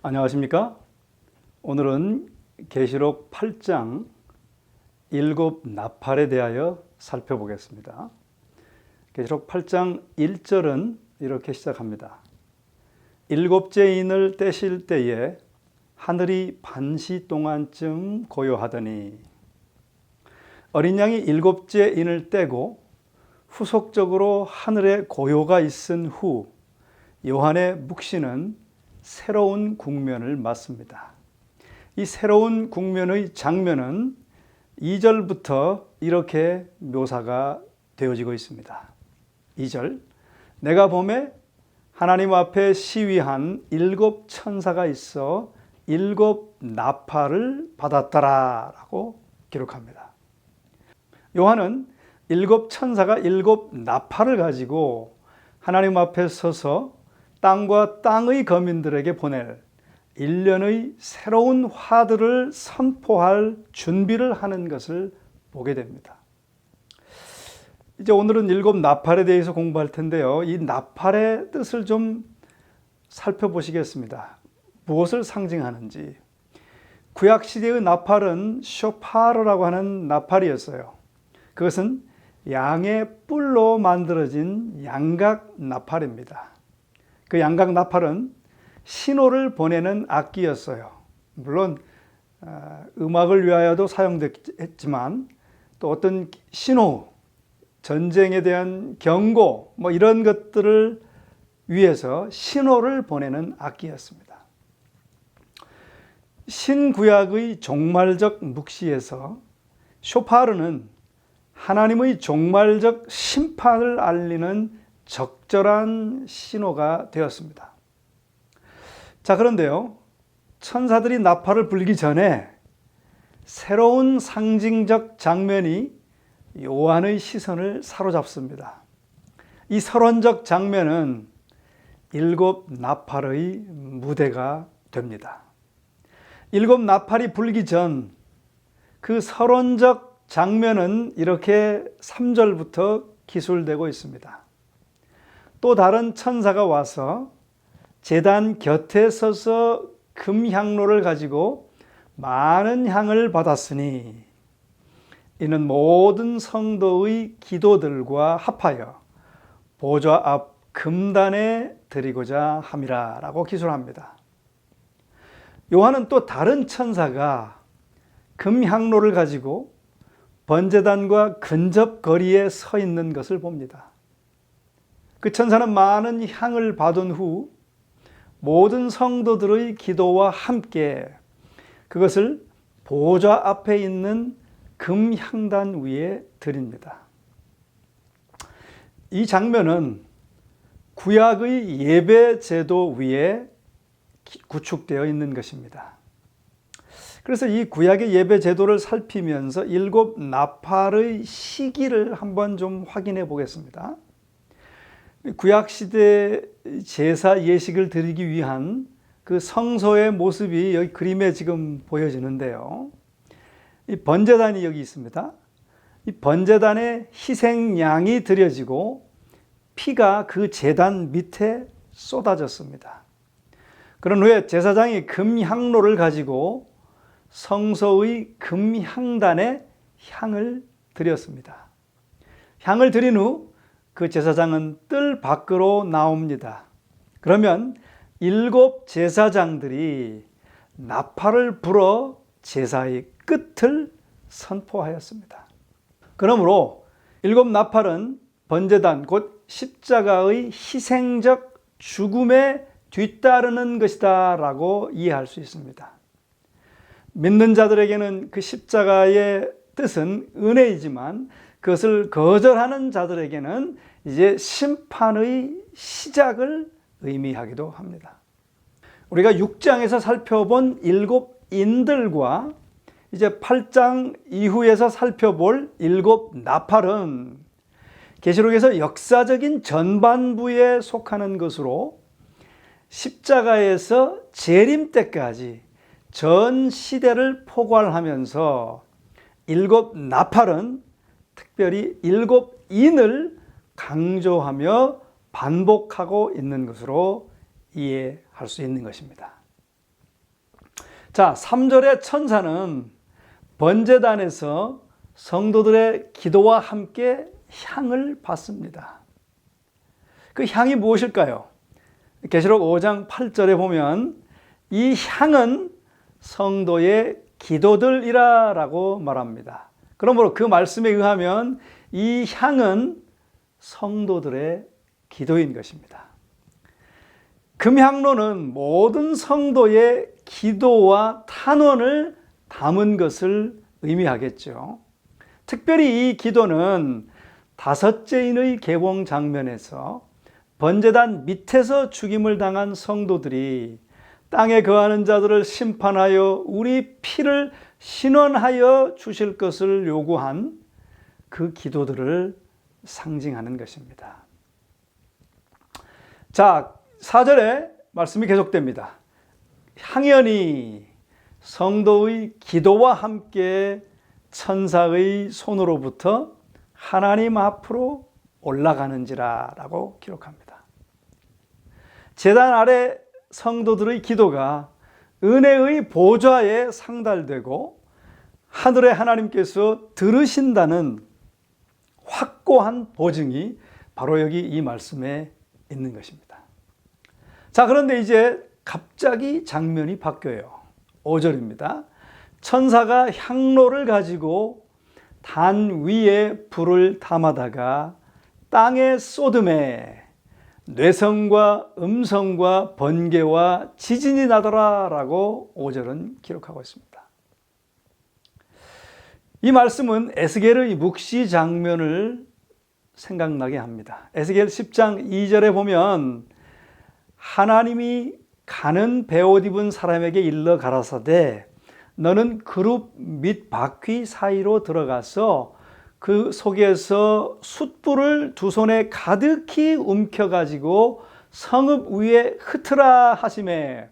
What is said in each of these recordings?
안녕하십니까? 오늘은 계시록 8장 일곱 나팔에 대하여 살펴보겠습니다. 계시록 8장 1절은 이렇게 시작합니다. 일곱째 인을 떼실 때에 하늘이 반시 동안쯤 고요하더니, 어린 양이 일곱째 인을 떼고 후속적으로 하늘에 고요가 있은 후 요한의 묵시는 새로운 국면을 맞습니다. 이 새로운 국면의 장면은 2절부터 이렇게 묘사가 되어지고 있습니다. 2절, 내가 보매 하나님 앞에 시위한 일곱 천사가 있어 일곱 나팔을 받았더라 라고 기록합니다. 요한은 일곱 천사가 일곱 나팔을 가지고 하나님 앞에 서서 땅과 땅의 거민들에게 보낼 1년의 새로운 화두를 선포할 준비를 하는 것을 보게 됩니다. 이제 오늘은 일곱 나팔에 대해서 공부할 텐데요. 이 나팔의 뜻을 좀 살펴보시겠습니다. 무엇을 상징하는지. 구약시대의 나팔은 쇼파르라고 하는 나팔이었어요. 그것은 양의 뿔로 만들어진 양각 나팔입니다. 그 양각 나팔은 신호를 보내는 악기였어요. 물론 음악을 위하여도 사용됐지만 또 어떤 신호, 전쟁에 대한 경고 이런 것들을 위해서 신호를 보내는 악기였습니다. 신구약의 종말적 묵시에서 쇼파르는 하나님의 종말적 심판을 알리는 적절한 신호가 되었습니다. 자, 그런데요, 천사들이 나팔을 불기 전에 새로운 상징적 장면이 요한의 시선을 사로잡습니다. 이 서론적 장면은 일곱 나팔의 무대가 됩니다. 일곱 나팔이 불기 전 그 서론적 장면은 이렇게 3절부터 기술되고 있습니다. 또 다른 천사가 와서 제단 곁에 서서 금향로를 가지고 많은 향을 받았으니 이는 모든 성도의 기도들과 합하여 보좌 앞 금단에 드리고자 함이라 라고 기술합니다. 요한은 또 다른 천사가 금향로를 가지고 번제단과 근접 거리에 서 있는 것을 봅니다. 그 천사는 많은 향을 받은 후 모든 성도들의 기도와 함께 그것을 보좌 앞에 있는 금향단 위에 드립니다. 이 장면은 구약의 예배 제도 위에 구축되어 있는 것입니다. 그래서 이 구약의 예배 제도를 살피면서 일곱 나팔의 시기를 한번 좀 확인해 보겠습니다. 구약시대 제사 예식을 드리기 위한 그 성소의 모습이 여기 그림에 지금 보여지는데요. 이 번제단이 여기 있습니다. 이 번제단에 희생양이 드려지고 피가 그 제단 밑에 쏟아졌습니다. 그런 후에 제사장이 금향로를 가지고 성소의 금향단에 향을 드렸습니다. 향을 드린 후 그 제사장은 뜰 밖으로 나옵니다. 그러면 일곱 제사장들이 나팔을 불어 제사의 끝을 선포하였습니다. 그러므로 일곱 나팔은 번제단 곧 십자가의 희생적 죽음에 뒤따르는 것이다 라고 이해할 수 있습니다. 믿는 자들에게는 그 십자가의 뜻은 은혜이지만 그것을 거절하는 자들에게는 이제 심판의 시작을 의미하기도 합니다. 우리가 6장에서 살펴본 일곱 인들과 이제 8장 이후에서 살펴볼 일곱 나팔은 계시록에서 역사적인 전반부에 속하는 것으로 십자가에서 재림 때까지 전 시대를 포괄하면서 일곱 나팔은 특별히 일곱 인을 강조하며 반복하고 있는 것으로 이해할 수 있는 것입니다. 자, 3절의 천사는 번제단에서 성도들의 기도와 함께 향을 받습니다. 그 향이 무엇일까요? 계시록 5장 8절에 보면 이 향은 성도의 기도들이라 라고 말합니다. 그러므로 그 말씀에 의하면 이 향은 성도들의 기도인 것입니다. 금향로는 모든 성도의 기도와 탄원을 담은 것을 의미하겠죠. 특별히 이 기도는 다섯째 인의 계봉 장면에서 번제단 밑에서 죽임을 당한 성도들이 땅에 거하는 자들을 심판하여 우리 피를 신원하여 주실 것을 요구한 그 기도들을 상징하는 것입니다. 자, 4절에 말씀이 계속됩니다. 향연이 성도의 기도와 함께 천사의 손으로부터 하나님 앞으로 올라가는지라 라고 기록합니다. 제단 아래 성도들의 기도가 은혜의 보좌에 상달되고 하늘의 하나님께서 들으신다는 확고한 보증이 바로 여기 이 말씀에 있는 것입니다. 자, 그런데 이제 갑자기 장면이 바뀌어요. 5절입니다. 천사가 향로를 가지고 단 위에 불을 담아다가 땅에 쏟음에 뇌성과 음성과 번개와 지진이 나더라 라고 5절은 기록하고 있습니다. 이 말씀은 에스겔의 묵시 장면을 생각나게 합니다. 에스겔 10장 2절에 보면 하나님이 가는 베옷 입은 사람에게 일러 가라사대 너는 그룹 및 바퀴 사이로 들어가서 그 속에서 숯불을 두 손에 가득히 움켜가지고 성읍 위에 흩으라 하시매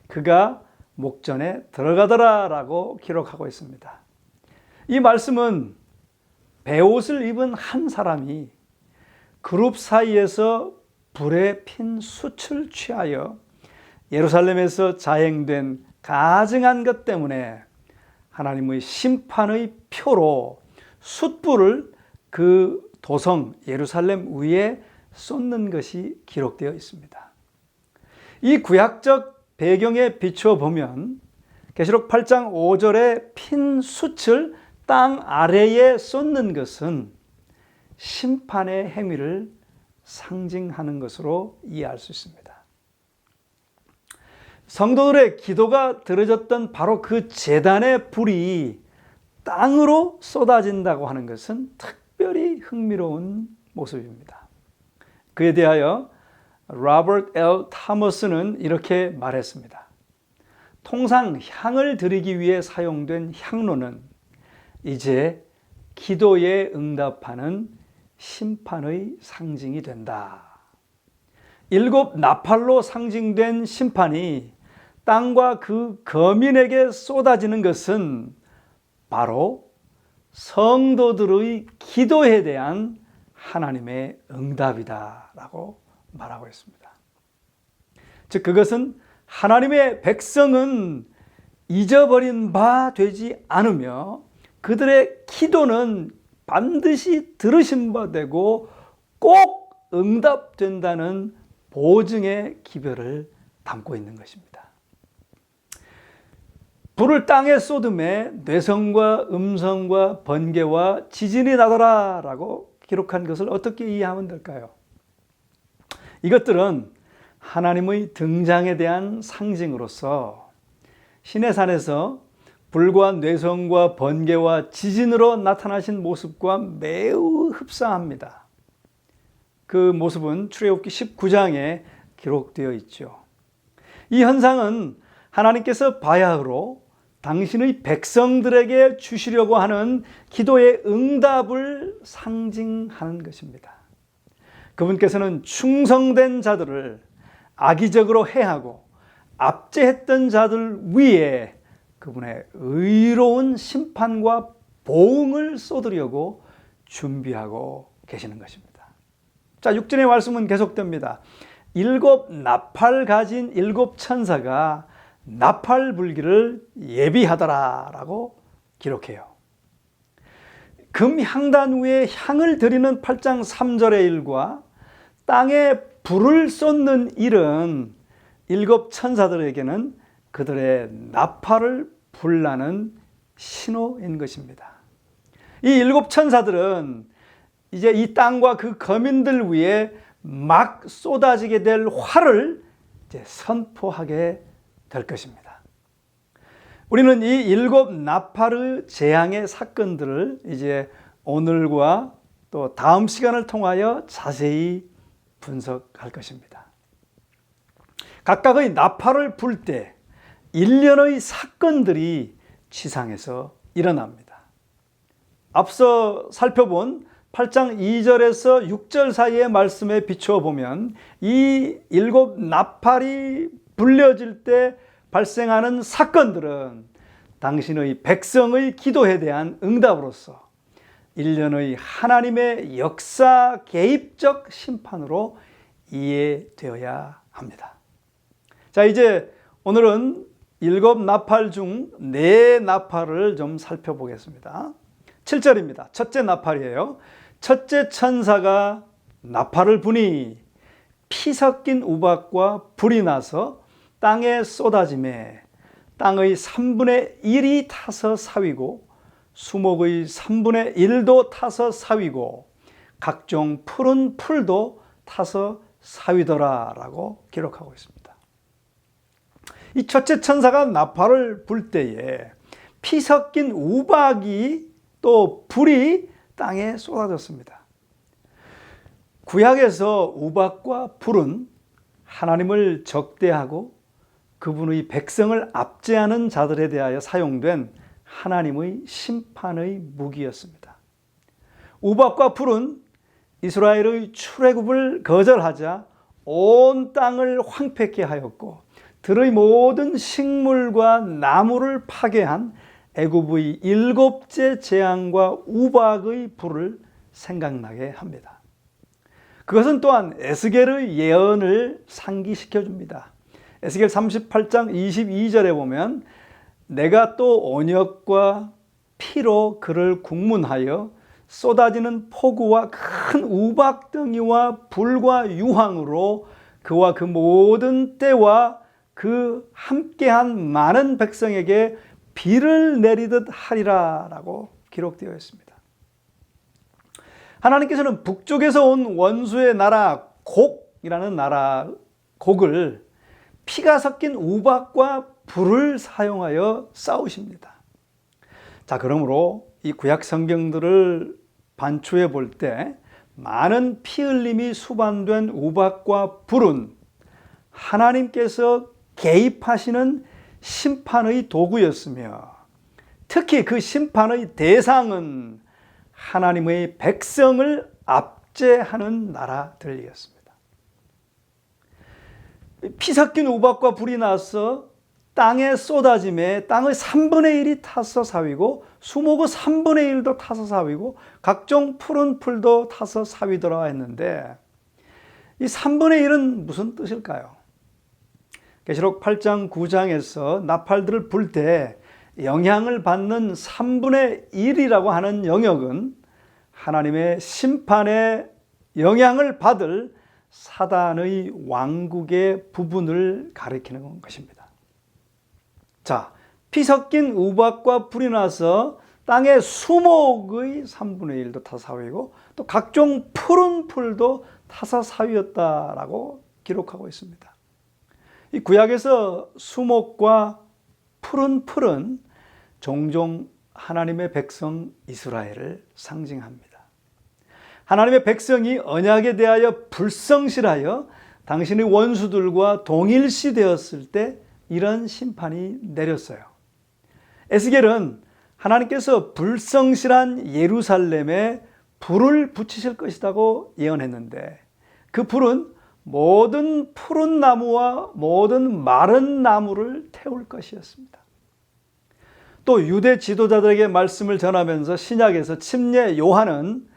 그가 목전에 들어가더라 라고 기록하고 있습니다. 이 말씀은 베옷을 입은 한 사람이 그룹 사이에서 불에 핀 숯을 취하여 예루살렘에서 자행된 가증한 것 때문에 하나님의 심판의 표로 숯불을 그 도성 예루살렘 위에 쏟는 것이 기록되어 있습니다. 이 구약적 배경에 비추어 보면 계시록 8장 5절에 핀 숯을 땅 아래에 쏟는 것은 심판의 행위를 상징하는 것으로 이해할 수 있습니다. 성도들의 기도가 들어졌던 바로 그 제단의 불이 땅으로 쏟아진다고 하는 것은 특별히 흥미로운 모습입니다. 그에 대하여 로버트 L. 타머스는 이렇게 말했습니다. 통상 향을 드리기 위해 사용된 향로는 이제 기도에 응답하는 심판의 상징이 된다. 7 나팔로 상징된 심판이 땅과 그 거민에게 쏟아지는 것은 바로 성도들의 기도에 대한 하나님의 응답이다라고 말하고 있습니다. 즉 그것은 하나님의 백성은 잊어버린 바 되지 않으며 그들의 기도는 반드시 들으신 바 되고 꼭 응답된다는 보증의 기별을 담고 있는 것입니다. 불을 땅에 쏟음에 뇌성과 음성과 번개와 지진이 나더라 라고 기록한 것을 어떻게 이해하면 될까요? 이것들은 하나님의 등장에 대한 상징으로서 시내산에서 불과 뇌성과 번개와 지진으로 나타나신 모습과 매우 흡사합니다. 그 모습은 출애굽기 19장에 기록되어 있죠. 이 현상은 하나님께서 바야흐로 당신의 백성들에게 주시려고 하는 기도의 응답을 상징하는 것입니다. 그분께서는 충성된 자들을 악의적으로 해하고 압제했던 자들 위에 그분의 의로운 심판과 보응을 쏟으려고 준비하고 계시는 것입니다. 자, 6절의 말씀은 계속됩니다. 7 나팔 가진 7 천사가 나팔 불기를 예비하더라라고 기록해요. 금향단 위에 향을 드리는 8장 3절의 일과 땅에 불을 쏟는 일은 일곱 천사들에게는 그들의 나팔을 불라는 신호인 것입니다. 이 일곱 천사들은 이제 이 땅과 그 거민들 위에 막 쏟아지게 될 화를 이제 선포하게 될 것입니다. 우리는 이 일곱 나팔의 재앙의 사건들을 이제 오늘과 또 다음 시간을 통하여 자세히 분석할 것입니다. 각각의 나팔을 불 때 일련의 사건들이 지상에서 일어납니다. 앞서 살펴본 8장 2절에서 6절 사이의 말씀에 비추어 보면 이 일곱 나팔이 불려질 때 발생하는 사건들은 당신의 백성의 기도에 대한 응답으로서 일련의 하나님의 역사 개입적 심판으로 이해되어야 합니다. 자, 이제 오늘은 일곱 나팔 중 네 나팔을 좀 살펴보겠습니다. 7절입니다. 첫째 나팔이에요. 첫째 천사가 나팔을 부니 피 섞인 우박과 불이 나서 땅에 쏟아지매 땅의 3분의 1이 타서 사위고 수목의 3분의 1도 타서 사위고 각종 푸른 풀도 타서 사위더라라고 기록하고 있습니다. 이 첫째 천사가 나팔을 불 때에 피 섞인 우박이 또 불이 땅에 쏟아졌습니다. 구약에서 우박과 불은 하나님을 적대하고 그분의 백성을 압제하는 자들에 대하여 사용된 하나님의 심판의 무기였습니다. 우박과 불은 이스라엘의 출애굽을 거절하자 온 땅을 황폐케 하였고 들의 모든 식물과 나무를 파괴한 애굽의 7째 재앙과 우박의 불을 생각나게 합니다. 그것은 또한 에스겔의 예언을 상기시켜 줍니다. 에스겔 38장 22절에 보면 내가 또 온역과 피로 그를 국문하여 쏟아지는 폭우와 큰 우박덩이와 불과 유황으로 그와 그 모든 때와 그 함께한 많은 백성에게 비를 내리듯 하리라 라고 기록되어 있습니다. 하나님께서는 북쪽에서 온 원수의 나라 곡이라는 나라 곡을 피가 섞인 우박과 불을 사용하여 싸우십니다. 자, 그러므로 이 구약 성경들을 반추해 볼 때 많은 피 흘림이 수반된 우박과 불은 하나님께서 개입하시는 심판의 도구였으며 특히 그 심판의 대상은 하나님의 백성을 압제하는 나라들이었습니다. 피 섞인 우박과 불이 나서 땅에 쏟아짐에 땅의 3분의 1이 타서 사위고 수목의 3분의 1도 타서 사위고 각종 푸른 풀도 타서 사위더라 했는데 이 3분의 1은 무슨 뜻일까요? 계시록 8장 9장에서 나팔들을 불 때 영향을 받는 3분의 1이라고 하는 영역은 하나님의 심판에 영향을 받을 사단의 왕국의 부분을 가리키는 것입니다. 자, 피 섞인 우박과 불이 나서 땅의 수목의 3분의 1도 타사위고 또 각종 푸른 풀도 타사사위였다라고 기록하고 있습니다. 이 구약에서 수목과 푸른 풀은 종종 하나님의 백성 이스라엘을 상징합니다. 하나님의 백성이 언약에 대하여 불성실하여 당신의 원수들과 동일시 되었을 때 이런 심판이 내렸어요. 에스겔은 하나님께서 불성실한 예루살렘에 불을 붙이실 것이라고 예언했는데 그 불은 모든 푸른 나무와 모든 마른 나무를 태울 것이었습니다. 또 유대 지도자들에게 말씀을 전하면서 신약에서 침례 요한은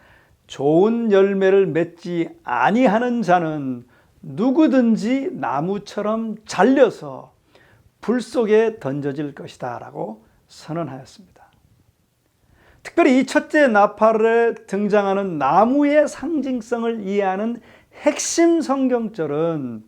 좋은 열매를 맺지 아니하는 자는 누구든지 나무처럼 잘려서 불 속에 던져질 것이다 라고 선언하였습니다. 특별히 이 첫째 나팔에 등장하는 나무의 상징성을 이해하는 핵심 성경절은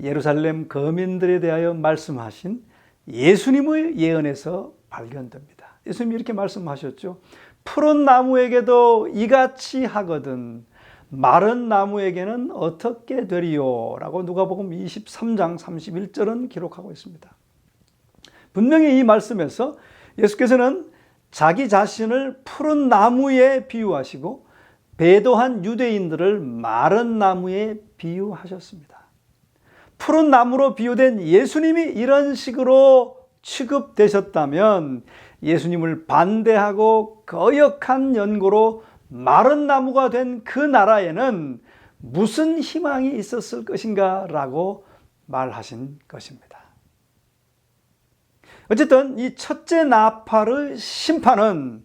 예루살렘 거민들에 대하여 말씀하신 예수님의 예언에서 발견됩니다. 예수님이 이렇게 말씀하셨죠. 푸른 나무에게도 이같이 하거든 마른 나무에게는 어떻게 되리요? 라고 누가복음 23장 31절은 기록하고 있습니다. 분명히 이 말씀에서 예수께서는 자기 자신을 푸른 나무에 비유하시고 배도한 유대인들을 마른 나무에 비유하셨습니다. 푸른 나무로 비유된 예수님이 이런 식으로 취급되셨다면 예수님을 반대하고 거역한 연고로 마른 나무가 된 그 나라에는 무슨 희망이 있었을 것인가 라고 말하신 것입니다. 어쨌든 이 첫째 나팔의 심판은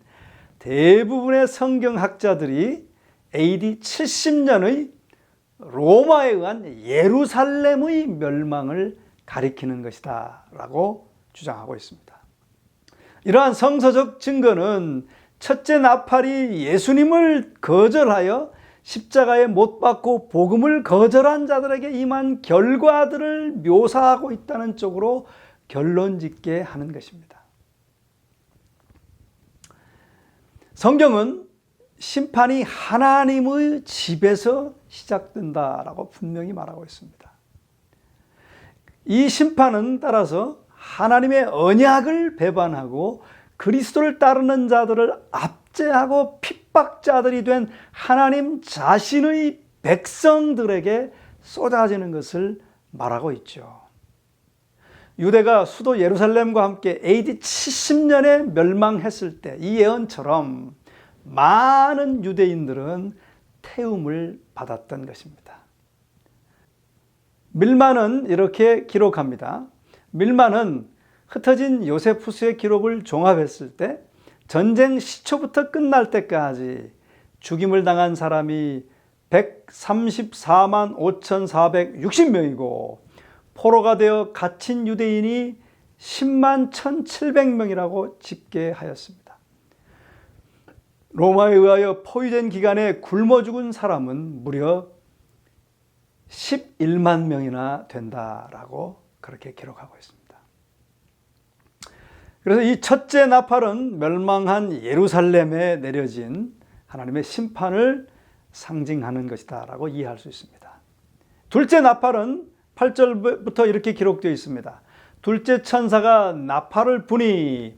대부분의 성경학자들이 AD 70년의 로마에 의한 예루살렘의 멸망을 가리키는 것이다 라고 주장하고 있습니다. 이러한 성서적 증거는 첫째 나팔이 예수님을 거절하여 십자가에 못 박고 복음을 거절한 자들에게 임한 결과들을 묘사하고 있다는 쪽으로 결론짓게 하는 것입니다. 성경은 심판이 하나님의 집에서 시작된다라고 분명히 말하고 있습니다. 이 심판은 따라서 하나님의 언약을 배반하고 그리스도를 따르는 자들을 압제하고 핍박자들이 된 하나님 자신의 백성들에게 쏟아지는 것을 말하고 있죠. 유대가 수도 예루살렘과 함께 AD 70년에 멸망했을 때 이 예언처럼 많은 유대인들은 태움을 받았던 것입니다. 밀만은 이렇게 기록합니다. 밀만은 흩어진 요세푸스의 기록을 종합했을 때 전쟁 시초부터 끝날 때까지 죽임을 당한 사람이 134만 5,460명이고 포로가 되어 갇힌 유대인이 10만 1,700명이라고 집계하였습니다. 로마에 의하여 포위된 기간에 굶어 죽은 사람은 무려 11만 명이나 된다라고 그렇게 기록하고 있습니다. 그래서 이 첫째 나팔은 멸망한 예루살렘에 내려진 하나님의 심판을 상징하는 것이다 라고 이해할 수 있습니다. 둘째 나팔은 8절부터 이렇게 기록되어 있습니다. 둘째 천사가 나팔을 부니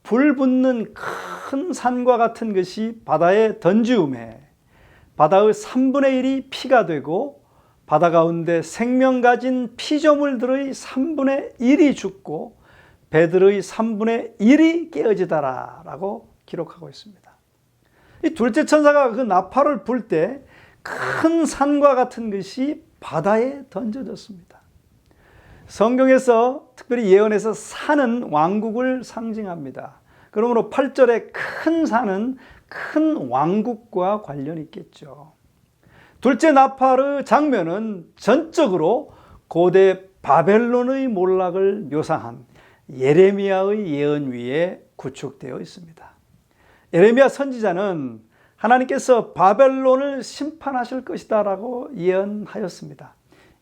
불 붙는 큰 산과 같은 것이 바다에 던지우매 바다의 3분의 1이 피가 되고 바다 가운데 생명 가진 피조물들의 3분의 1이 죽고 배들의 3분의 1이 깨어지더라 라고 기록하고 있습니다. 이 둘째 천사가 그 나팔을 불 때 큰 산과 같은 것이 바다에 던져졌습니다. 성경에서 특별히 예언에서 산은 왕국을 상징합니다. 그러므로 8절에 큰 산은 큰 왕국과 관련이 있겠죠. 둘째 나팔의 장면은 전적으로 고대 바벨론의 몰락을 묘사한 예레미야의 예언 위에 구축되어 있습니다. 예레미야 선지자는 하나님께서 바벨론을 심판하실 것이다 라고 예언하였습니다.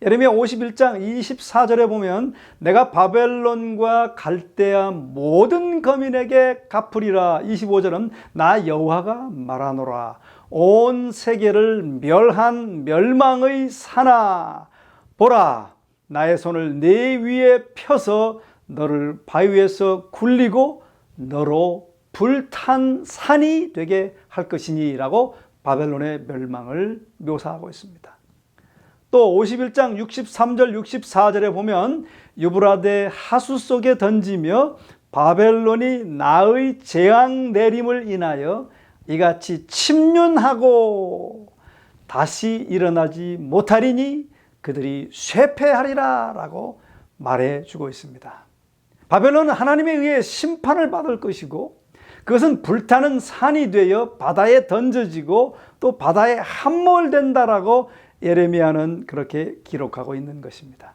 예레미야 51장 24절에 보면 내가 바벨론과 갈대아 모든 거민에게 갚으리라. 25절은 나 여호와가 말하노라. 온 세계를 멸한 멸망의 산아 보라 나의 손을 네 위에 펴서 너를 바위에서 굴리고 너로 불탄 산이 되게 할 것이니 라고 바벨론의 멸망을 묘사하고 있습니다. 또 51장 63절 64절에 보면 유브라데 하수 속에 던지며 바벨론이 나의 재앙 내림을 인하여 이같이 침륜하고 다시 일어나지 못하리니 그들이 쇠폐하리라 라고 말해주고 있습니다. 바벨론은 하나님에 의해 심판을 받을 것이고 그것은 불타는 산이 되어 바다에 던져지고 또 바다에 함몰된다라고 예레미야는 그렇게 기록하고 있는 것입니다.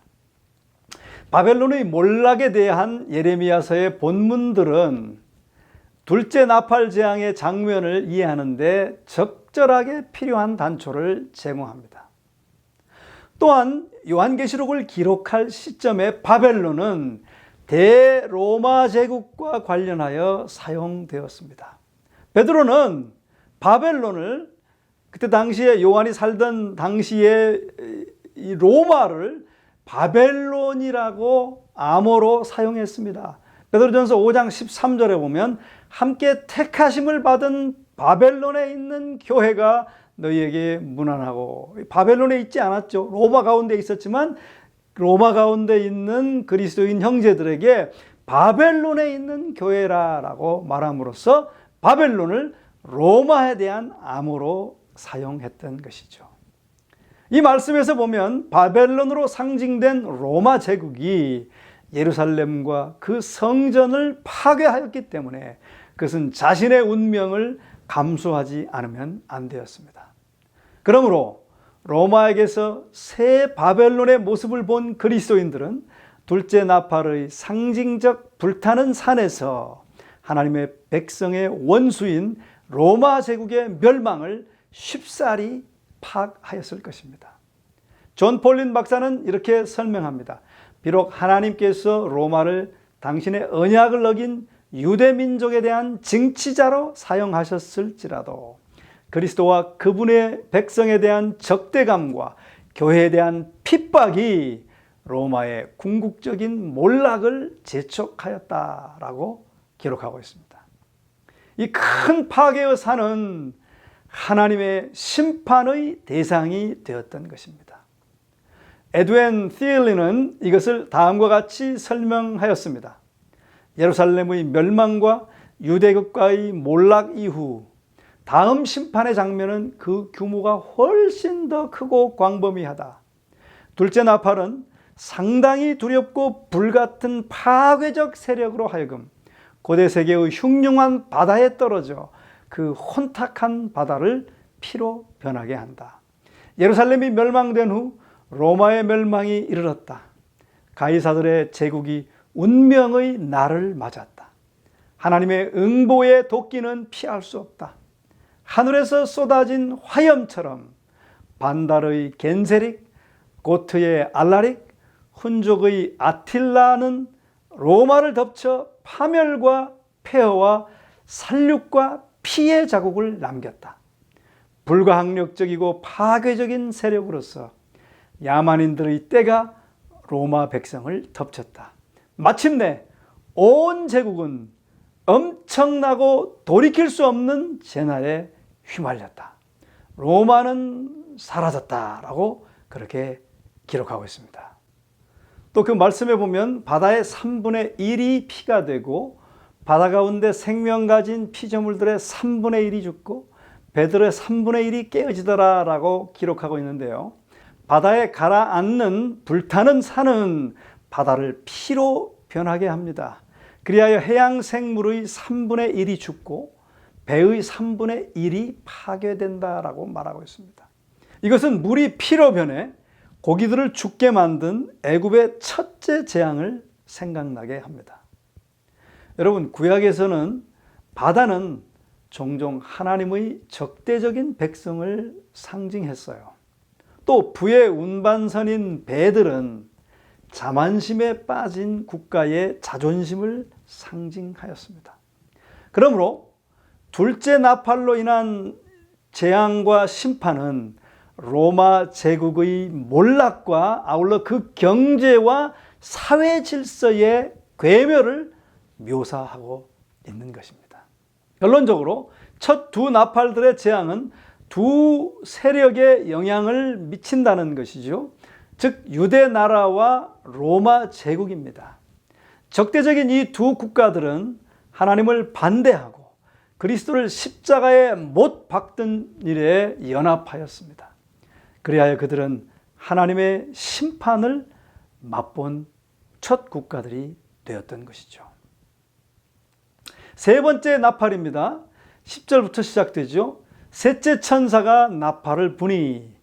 바벨론의 몰락에 대한 예레미야서의 본문들은 둘째 나팔 재앙의 장면을 이해하는 데 적절하게 필요한 단초를 제공합니다. 또한 요한계시록을 기록할 시점에 바벨론은 대로마 제국과 관련하여 사용되었습니다. 베드로는 바벨론을 그때 당시에 요한이 살던 당시에 이 로마를 바벨론이라고 암호로 사용했습니다. 베드로전서 5장 13절에 보면 함께 택하심을 받은 바벨론에 있는 교회가 너희에게 문안하고, 바벨론에 있지 않았죠. 로마 가운데 있었지만 로마 가운데 있는 그리스도인 형제들에게 바벨론에 있는 교회라고 말함으로써 바벨론을 로마에 대한 암호로 사용했던 것이죠. 이 말씀에서 보면 바벨론으로 상징된 로마 제국이 예루살렘과 그 성전을 파괴하였기 때문에 그것은 자신의 운명을 감수하지 않으면 안 되었습니다. 그러므로 로마에게서 새 바벨론의 모습을 본 그리스도인들은 둘째 나팔의 상징적 불타는 산에서 하나님의 백성의 원수인 로마 제국의 멸망을 쉽사리 파악하였을 것입니다. 존 폴린 박사는 이렇게 설명합니다. 비록 하나님께서 로마를 당신의 언약을 어긴 유대 민족에 대한 징치자로 사용하셨을지라도 그리스도와 그분의 백성에 대한 적대감과 교회에 대한 핍박이 로마의 궁극적인 몰락을 재촉하였다라고 기록하고 있습니다. 이 큰 파괴의 산은 하나님의 심판의 대상이 되었던 것입니다. 에드웬 티엘리는 이것을 다음과 같이 설명하였습니다. 예루살렘의 멸망과 유대국가의 몰락 이후 다음 심판의 장면은 그 규모가 훨씬 더 크고 광범위하다. 둘째 나팔은 상당히 두렵고 불같은 파괴적 세력으로 하여금 고대 세계의 흉흉한 바다에 떨어져 그 혼탁한 바다를 피로 변하게 한다. 예루살렘이 멸망된 후 로마의 멸망이 이르렀다. 가이사들의 제국이 운명의 날을 맞았다. 하나님의 응보의 도끼는 피할 수 없다. 하늘에서 쏟아진 화염처럼 반달의 겐세릭, 고트의 알라릭, 훈족의 아틸라는 로마를 덮쳐 파멸과 폐허와 살육과 피의 자국을 남겼다. 불가항력적이고 파괴적인 세력으로서 야만인들의 때가 로마 백성을 덮쳤다. 마침내 온 제국은 엄청나고 돌이킬 수 없는 재난에 휘말렸다. 로마는 사라졌다라고 그렇게 기록하고 있습니다. 또 그 말씀에 보면 바다의 3분의 1이 피가 되고 바다 가운데 생명 가진 피조물들의 3분의 1이 죽고 배들의 3분의 1이 깨어지더라라고 기록하고 있는데요. 바다에 가라앉는 불타는 산은 바다를 피로 변하게 합니다. 그리하여 해양 생물의 3분의 1이 죽고 배의 3분의 1이 파괴된다라고 말하고 있습니다. 이것은 물이 피로 변해 고기들을 죽게 만든 애굽의 첫째 재앙을 생각나게 합니다. 여러분, 구약에서는 바다는 종종 하나님의 적대적인 백성을 상징했어요. 또 부의 운반선인 배들은 자만심에 빠진 국가의 자존심을 상징하였습니다. 그러므로 둘째 나팔로 인한 재앙과 심판은 로마 제국의 몰락과 아울러 그 경제와 사회 질서의 괴멸을 묘사하고 있는 것입니다. 결론적으로 첫 두 나팔들의 재앙은 두 세력에 영향을 미친다는 것이죠. 즉 유대 나라와 로마 제국입니다. 적대적인 이 두 국가들은 하나님을 반대하고 그리스도를 십자가에 못 박던 일에 연합하였습니다. 그리하여 그들은 하나님의 심판을 맛본 첫 국가들이 되었던 것이죠. 세 번째 나팔입니다. 10절부터 시작되죠. 셋째 천사가 나팔을 부니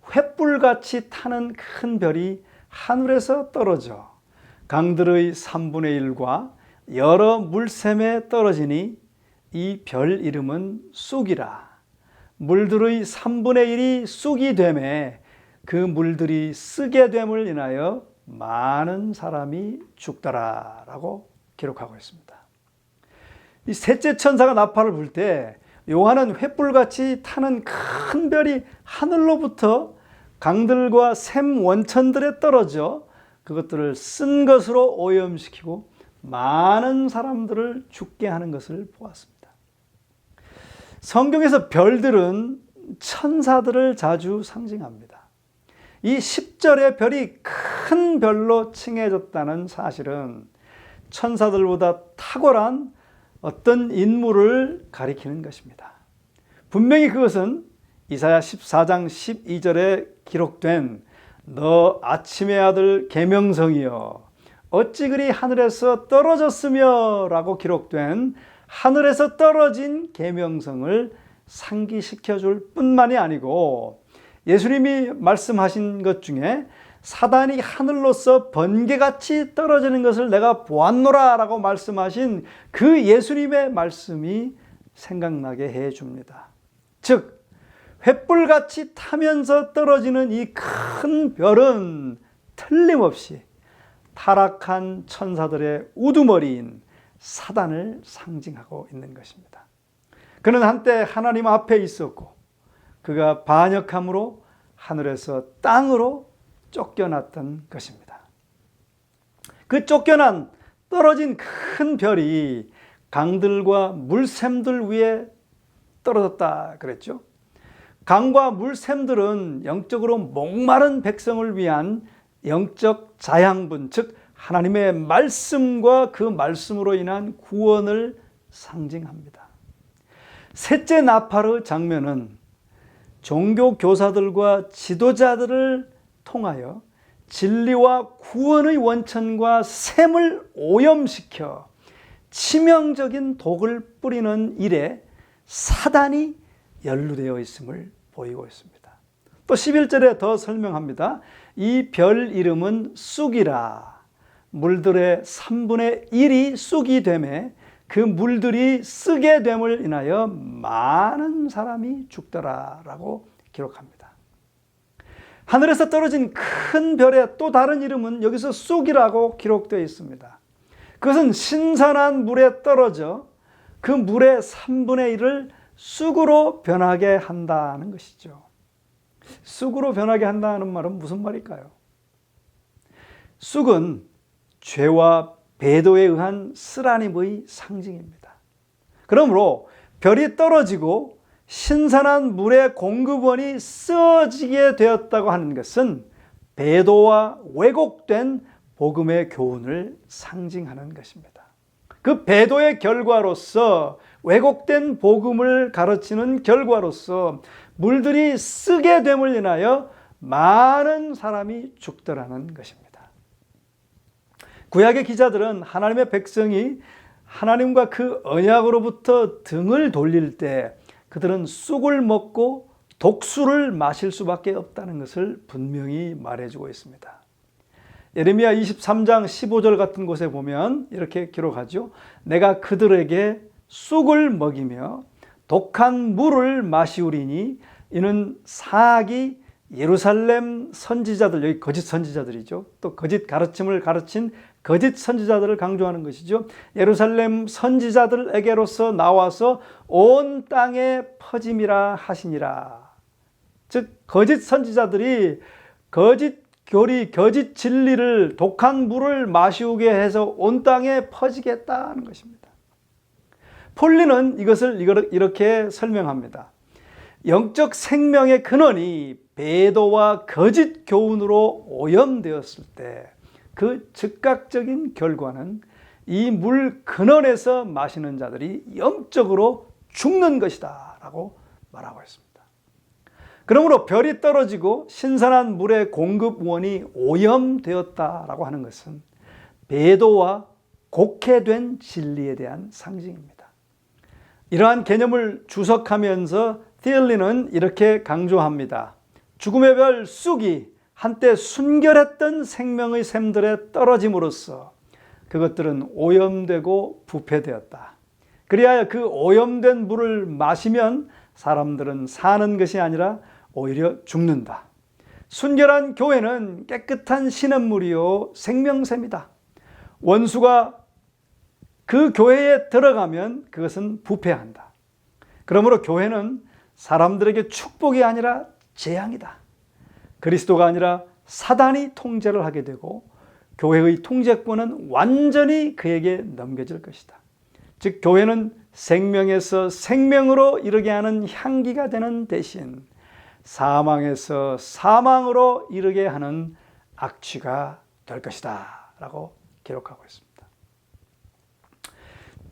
횃불같이 타는 큰 별이 하늘에서 떨어져 강들의 3분의 1과 여러 물샘에 떨어지니 이 별 이름은 쑥이라. 물들의 3분의 1이 쑥이 되매 그 물들이 쓰게 됨을 인하여 많은 사람이 죽더라 라고 기록하고 있습니다. 이 셋째 천사가 나팔을 불 때 요한은 횃불같이 타는 큰 별이 하늘로부터 강들과 샘 원천들에 떨어져 그것들을 쓴 것으로 오염시키고 많은 사람들을 죽게 하는 것을 보았습니다. 성경에서 별들은 천사들을 자주 상징합니다. 이 10절의 별이 큰 별로 칭해졌다는 사실은 천사들보다 탁월한 어떤 인물을 가리키는 것입니다. 분명히 그것은 이사야 14장 12절에 기록된 너 아침의 아들 계명성이여 어찌 그리 하늘에서 떨어졌으며 라고 기록된 하늘에서 떨어진 계명성을 상기시켜 줄 뿐만이 아니고 예수님이 말씀하신 것 중에 사단이 하늘로서 번개같이 떨어지는 것을 내가 보았노라 라고 말씀하신 그 예수님의 말씀이 생각나게 해줍니다. 즉 횃불같이 타면서 떨어지는 이 큰 별은 틀림없이 타락한 천사들의 우두머리인 사단을 상징하고 있는 것입니다. 그는 한때 하나님 앞에 있었고 그가 반역함으로 하늘에서 땅으로 쫓겨났던 것입니다. 그 쫓겨난 떨어진 큰 별이 강들과 물샘들 위에 떨어졌다 그랬죠. 강과 물샘들은 영적으로 목마른 백성을 위한 영적 자양분, 즉 하나님의 말씀과 그 말씀으로 인한 구원을 상징합니다. 셋째 나팔의 장면은 종교 교사들과 지도자들을 통하여 진리와 구원의 원천과 샘을 오염시켜 치명적인 독을 뿌리는 일에 사단이 연루되어 있음을 보이고 있습니다. 또 11절에 더 설명합니다. 이 별 이름은 쑥이라. 물들의 3분의 1이 쑥이 되매 그 물들이 쓰게 됨을 인하여 많은 사람이 죽더라 라고 기록합니다. 하늘에서 떨어진 큰 별의 또 다른 이름은 여기서 쑥이라고 기록되어 있습니다. 그것은 신선한 물에 떨어져 그 물의 3분의 1을 쑥으로 변하게 한다는 것이죠. 쑥으로 변하게 한다는 말은 무슨 말일까요? 쑥은 죄와 배도에 의한 쓰라림의 상징입니다. 그러므로 별이 떨어지고 신선한 물의 공급원이 쓰어지게 되었다고 하는 것은 배도와 왜곡된 복음의 교훈을 상징하는 것입니다. 그 배도의 결과로서 왜곡된 복음을 가르치는 결과로서 물들이 쓰게 됨을 인하여 많은 사람이 죽더라는 것입니다. 구약의 기자들은 하나님의 백성이 하나님과 그 언약으로부터 등을 돌릴 때 그들은 쑥을 먹고 독수를 마실 수밖에 없다는 것을 분명히 말해주고 있습니다. 예레미야 23장 15절 같은 곳에 보면 이렇게 기록하죠. 내가 그들에게 쑥을 먹이며 독한 물을 마시우리니 이는 사악이 예루살렘 선지자들, 여기 거짓 선지자들이죠. 또 거짓 가르침을 가르친 거짓 선지자들을 강조하는 것이죠. 예루살렘 선지자들에게로서 나와서 온 땅에 퍼짐이라 하시니라. 즉 거짓 선지자들이 거짓 교리, 거짓 진리를 독한 물을 마시우게 해서 온 땅에 퍼지겠다는 것입니다. 폴리는 이것을 이렇게 설명합니다. 영적 생명의 근원이 배도와 거짓 교훈으로 오염되었을 때 그 즉각적인 결과는 이 물 근원에서 마시는 자들이 영적으로 죽는 것이다 라고 말하고 있습니다. 그러므로 별이 떨어지고 신선한 물의 공급원이 오염되었다라고 하는 것은 배도와 곡해된 진리에 대한 상징입니다. 이러한 개념을 주석하면서 티얼리는 이렇게 강조합니다. 죽음의 별 쑥이 한때 순결했던 생명의 샘들에 떨어짐으로써 그것들은 오염되고 부패되었다. 그리하여 그 오염된 물을 마시면 사람들은 사는 것이 아니라 오히려 죽는다. 순결한 교회는 깨끗한 신음물이요 생명샘이다. 원수가 그 교회에 들어가면 그것은 부패한다. 그러므로 교회는 사람들에게 축복이 아니라 재앙이다. 그리스도가 아니라 사단이 통제를 하게 되고 교회의 통제권은 완전히 그에게 넘겨질 것이다. 즉 교회는 생명에서 생명으로 이르게 하는 향기가 되는 대신 사망에서 사망으로 이르게 하는 악취가 될 것이다 라고 기록하고 있습니다.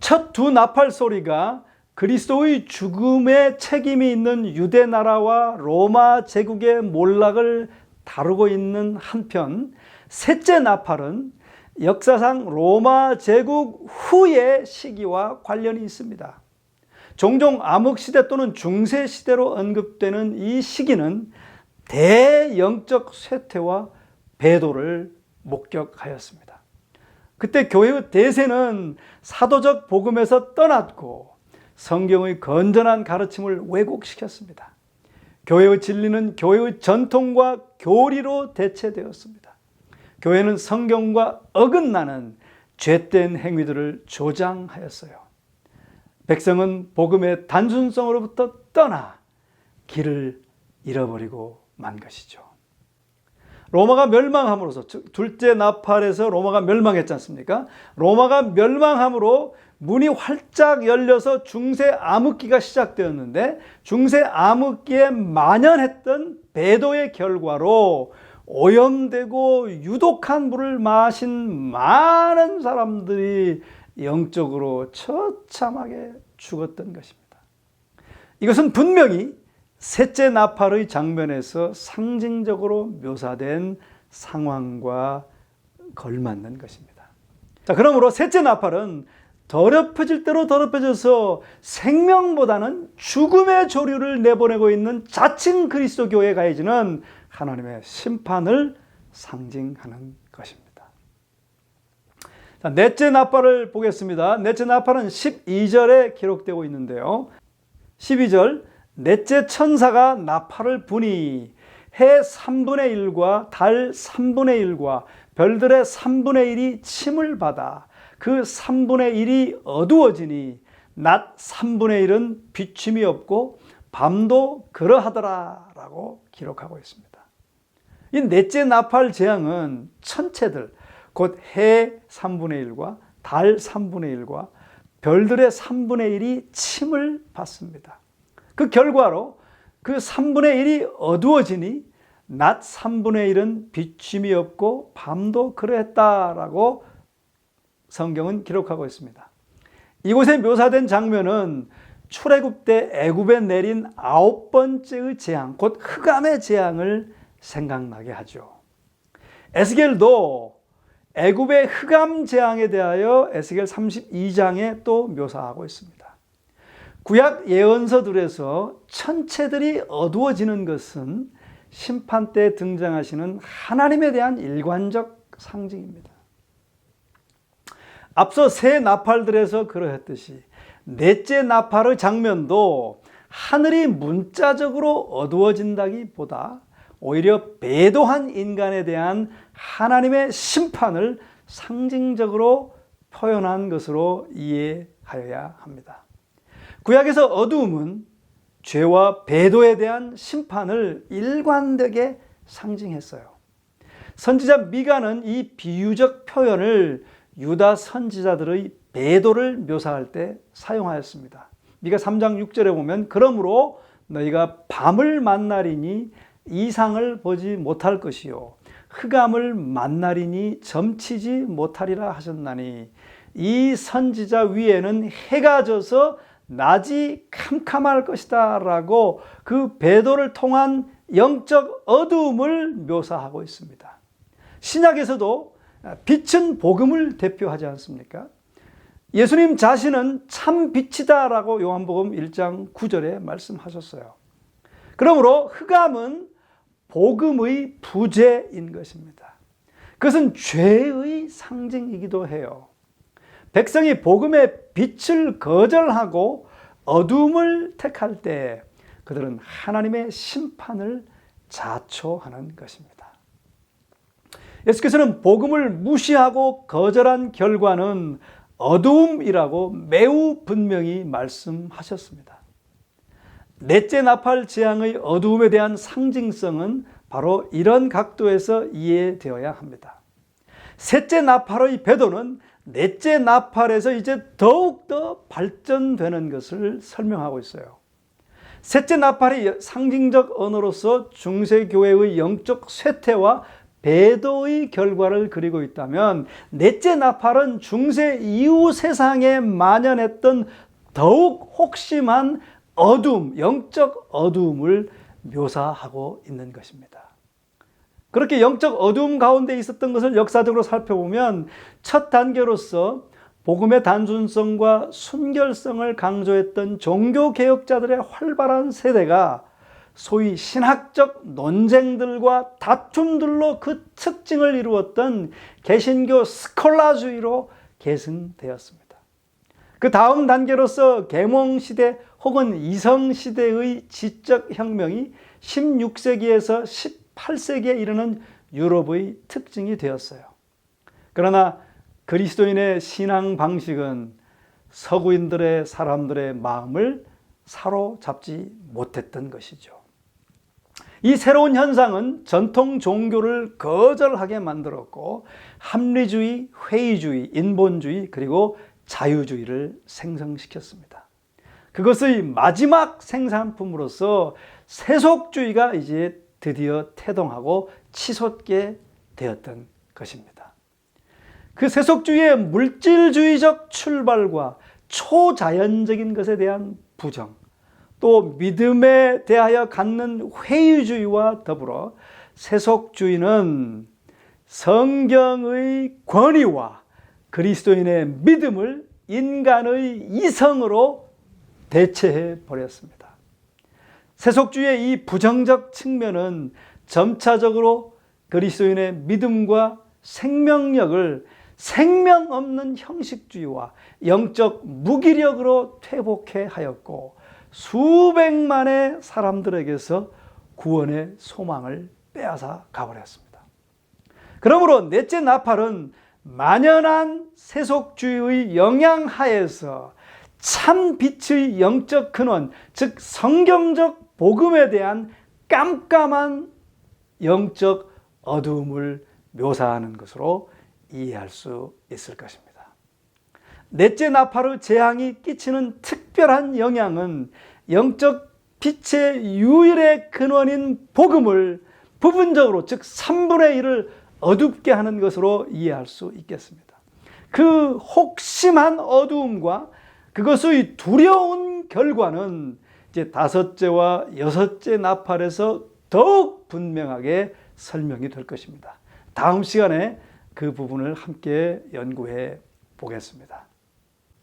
첫 두 나팔 소리가 그리스도의 죽음에 책임이 있는 유대 나라와 로마 제국의 몰락을 다루고 있는 한편, 셋째 나팔은 역사상 로마 제국 후의 시기와 관련이 있습니다. 종종 암흑시대 또는 중세시대로 언급되는 이 시기는 대영적 쇠퇴와 배도를 목격하였습니다. 그때 교회의 대세는 사도적 복음에서 떠났고 성경의 건전한 가르침을 왜곡시켰습니다. 교회의 진리는 교회의 전통과 교리로 대체되었습니다. 교회는 성경과 어긋나는 죄된 행위들을 조장하였어요. 백성은 복음의 단순성으로부터 떠나 길을 잃어버리고 만 것이죠. 로마가 멸망함으로써, 둘째 나팔에서 로마가 멸망했지 않습니까? 로마가 멸망함으로 문이 활짝 열려서 중세 암흑기가 시작되었는데, 중세 암흑기에 만연했던 배도의 결과로 오염되고 유독한 물을 마신 많은 사람들이 영적으로 처참하게 죽었던 것입니다. 이것은 분명히 셋째 나팔의 장면에서 상징적으로 묘사된 상황과 걸맞는 것입니다. 자, 그러므로 셋째 나팔은 더럽혀질 대로 더럽혀져서 생명보다는 죽음의 조류를 내보내고 있는 자칭 그리스도 교회에 가해지는 하나님의 심판을 상징하는 것입니다. 자, 넷째 나팔을 보겠습니다. 넷째 나팔은 12절에 기록되고 있는데요. 12절, 넷째 천사가 나팔을 부니 해 3분의 1과 달 3분의 1과 별들의 3분의 1이 침을 받아 그 3분의 1이 어두워지니 낮 3분의 1은 비침이 없고 밤도 그러하더라 라고 기록하고 있습니다. 이 넷째 나팔 재앙은 천체들, 곧 해 3분의 1과 달 3분의 1과 별들의 3분의 1이 침을 받습니다. 그 결과로 그 3분의 1이 어두워지니 낮 3분의 1은 비침이 없고 밤도 그러했다라고 성경은 기록하고 있습니다. 이곳에 묘사된 장면은 출애굽 때 애굽에 내린 9번째의 재앙, 곧 흑암의 재앙을 생각나게 하죠. 에스겔도 애굽의 흑암 재앙에 대하여 에스겔 32장에 또 묘사하고 있습니다. 구약 예언서들에서 천체들이 어두워지는 것은 심판 때 등장하시는 하나님에 대한 일관적 상징입니다. 앞서 세 나팔들에서 그러했듯이 넷째 나팔의 장면도 하늘이 문자적으로 어두워진다기보다 오히려 배도한 인간에 대한 하나님의 심판을 상징적으로 표현한 것으로 이해하여야 합니다. 구약에서 어두움은 죄와 배도에 대한 심판을 일관되게 상징했어요. 선지자 미가는 이 비유적 표현을 유다 선지자들의 배도를 묘사할 때 사용하였습니다. 미가 3장 6절에 보면 그러므로 너희가 밤을 만나리니 이상을 보지 못할 것이요 흑암을 만나리니 점치지 못하리라 하셨나니 이 선지자 위에는 해가 져서 낮이 캄캄할 것이다 라고 그 배도를 통한 영적 어두움을 묘사하고 있습니다. 신약에서도 빛은 복음을 대표하지 않습니까? 예수님 자신은 참 빛이다 라고 요한복음 1장 9절에 말씀하셨어요. 그러므로 흑암은 복음의 부재인 것입니다. 그것은 죄의 상징이기도 해요. 백성이 복음의 빛을 거절하고 어둠을 택할 때 그들은 하나님의 심판을 자초하는 것입니다. 예수께서는 복음을 무시하고 거절한 결과는 어두움이라고 매우 분명히 말씀하셨습니다. 넷째 나팔 재앙의 어두움에 대한 상징성은 바로 이런 각도에서 이해되어야 합니다. 셋째 나팔의 배도는 넷째 나팔에서 이제 더욱더 발전되는 것을 설명하고 있어요. 셋째 나팔이 상징적 언어로서 중세교회의 영적 쇠퇴와 배도의 결과를 그리고 있다면, 넷째 나팔은 중세 이후 세상에 만연했던 더욱 혹심한 어둠, 영적 어둠을 묘사하고 있는 것입니다. 그렇게 영적 어둠 가운데 있었던 것을 역사적으로 살펴보면 첫 단계로서 복음의 단순성과 순결성을 강조했던 종교개혁자들의 활발한 세대가 소위 신학적 논쟁들과 다툼들로 그 특징을 이루었던 개신교 스콜라주의로 계승되었습니다. 그 다음 단계로서 계몽시대 혹은 이성시대의 지적 혁명이 16세기에서 18세기에 이르는 유럽의 특징이 되었어요. 그러나 그리스도인의 신앙 방식은 서구인들의 사람들의 마음을 사로잡지 못했던 것이죠. 이 새로운 현상은 전통 종교를 거절하게 만들었고 합리주의, 회의주의, 인본주의 그리고 자유주의를 생성시켰습니다. 그것의 마지막 생산품으로서 세속주의가 이제 드디어 태동하고 치솟게 되었던 것입니다. 그 세속주의의 물질주의적 출발과 초자연적인 것에 대한 부정, 또 믿음에 대하여 갖는 회의주의와 더불어 세속주의는 성경의 권위와 그리스도인의 믿음을 인간의 이성으로 대체해 버렸습니다. 세속주의의 이 부정적 측면은 점차적으로 그리스도인의 믿음과 생명력을 생명 없는 형식주의와 영적 무기력으로 퇴복해 하였고 수백만의 사람들에게서 구원의 소망을 빼앗아 가버렸습니다. 그러므로 넷째 나팔은 만연한 세속주의의 영향 하에서 참 빛의 영적 근원, 즉 성경적 복음에 대한 깜깜한 영적 어두움을 묘사하는 것으로 이해할 수 있을 것입니다. 넷째 나팔의 재앙이 끼치는 특별한 영향은 영적 빛의 유일의 근원인 복음을 부분적으로, 즉 3분의 1을 어둡게 하는 것으로 이해할 수 있겠습니다. 그 혹심한 어두움과 그것의 두려운 결과는 이제 다섯째와 여섯째 나팔에서 더욱 분명하게 설명이 될 것입니다. 다음 시간에 그 부분을 함께 연구해 보겠습니다.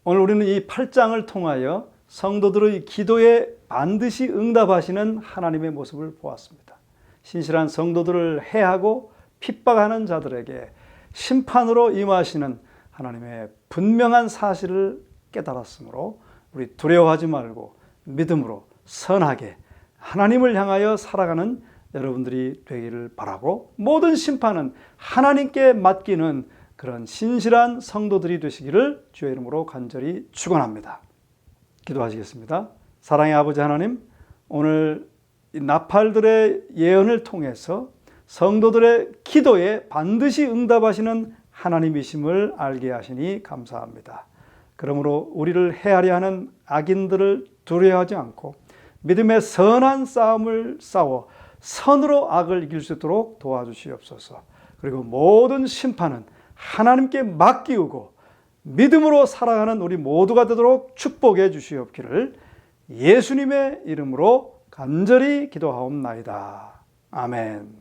오늘 우리는 이 8장을 통하여 성도들의 기도에 반드시 응답하시는 하나님의 모습을 보았습니다. 신실한 성도들을 해하고 핍박하는 자들에게 심판으로 임하시는 하나님의 분명한 사실을 깨달았으므로 우리 두려워하지 말고 믿음으로 선하게 하나님을 향하여 살아가는 여러분들이 되기를 바라고, 모든 심판은 하나님께 맡기는 그런 신실한 성도들이 되시기를 주의 이름으로 간절히 축원합니다. 기도하시겠습니다. 사랑의 아버지 하나님, 오늘 이 나팔들의 예언을 통해서 성도들의 기도에 반드시 응답하시는 하나님이심을 알게 하시니 감사합니다. 그러므로 우리를 해하려 하는 악인들을 두려워하지 않고 믿음의 선한 싸움을 싸워 선으로 악을 이길 수 있도록 도와주시옵소서. 그리고 모든 심판은 하나님께 맡기우고 믿음으로 살아가는 우리 모두가 되도록 축복해 주시옵기를 예수님의 이름으로 간절히 기도하옵나이다. 아멘.